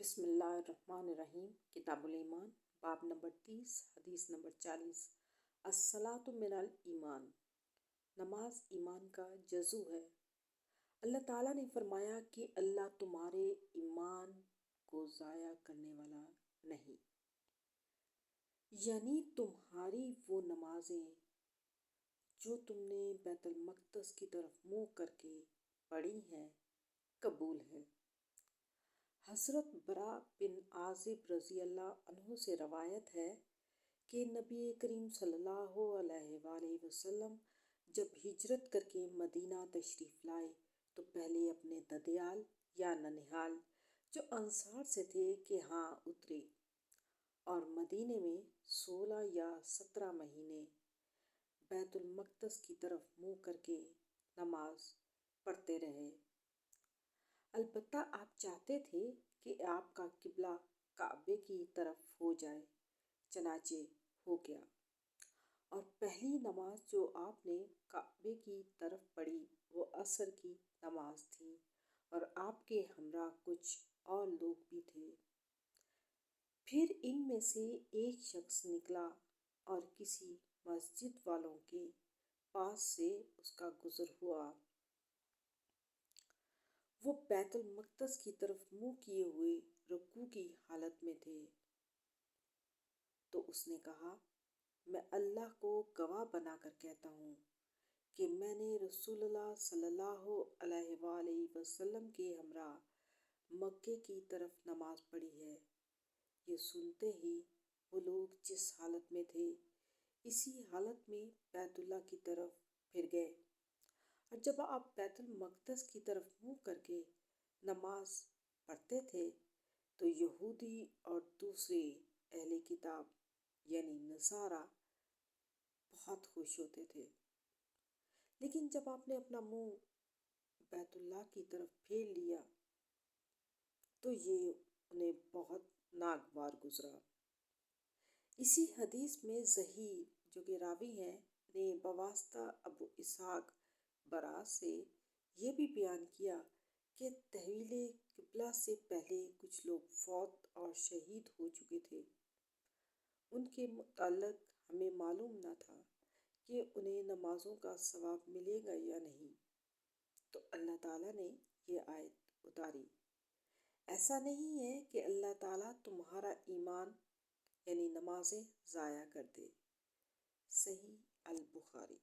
بسم اللہ الرحمن الرحیم۔ کتاب الایمان، باب نمبر 30، حدیث نمبر 40۔ الصلاۃ من الایمان، نماز ایمان کا جزو ہے۔ اللہ تعالیٰ نے فرمایا کہ اللہ تمہارے ایمان کو ضائع کرنے والا نہیں، یعنی تمہاری وہ نمازیں جو تم نے بیت المقدس کی طرف منہ کر کے پڑھی ہیں قبول ہیں۔ حضرت برا بن عازب رضی اللہ عنہ سے روایت ہے کہ نبی کریم صلی اللہ علیہ وآلہ وسلم جب ہجرت کر کے مدینہ تشریف لائے تو پہلے اپنے ددیال یا ننہال جو انصار سے تھے کہ ہاں اترے اور مدینے میں 16 یا 17 مہینے بیت المقدس کی طرف منہ کر کے نماز پڑھتے رہے۔ البتہ آپ چاہتے تھے کہ آپ کا قبلہ کعبے کی طرف ہو جائے، چنانچہ ہو گیا، اور پہلی نماز جو آپ نے کعبے کی طرف پڑھی وہ عصر کی نماز تھی، اور آپ کے ہمراہ کچھ اور لوگ بھی تھے۔ پھر ان میں سے ایک شخص نکلا اور کسی مسجد والوں کے پاس سے اس کا گزر ہوا۔ وہ بیت المقدس کی طرف منہ کیے ہوئے رکوع کی حالت میں تھے، تو اس نے کہا، میں اللہ کو گواہ بنا کر کہتا ہوں کہ میں نے رسول اللہ صلی اللہ علیہ وآلہ وسلم کے ہمراہ مکے کی طرف نماز پڑھی ہے۔ یہ سنتے ہی وہ لوگ جس حالت میں تھے اسی حالت میں بیت اللہ کی طرف پھر گئے، اور جب آپ بیت المقدس کی طرف منہ کر کے نماز پڑھتے تھے تو یہودی اور دوسرے اہل کتاب یعنی نصارہ بہت خوش ہوتے تھے، لیکن جب آپ نے اپنا منہ بیت اللہ کی طرف پھیر لیا تو یہ انہیں بہت ناگوار گزرا۔ اسی حدیث میں زہیر جو کہ راوی ہیں نے بواسطہ ابو اسحاق برا سے یہ بھی بیان کیا کہ تحویل قبلہ سے پہلے کچھ لوگ فوت اور شہید ہو چکے تھے۔ ان کے متعلق ہمیں معلوم نہ تھا کہ انہیں نمازوں کا ثواب ملے گا یا نہیں، تو اللہ تعالیٰ نے یہ آیت اتاری، ایسا نہیں ہے کہ اللہ تعالیٰ تمہارا ایمان یعنی نمازیں ضائع کر دے۔ صحیح البخاری۔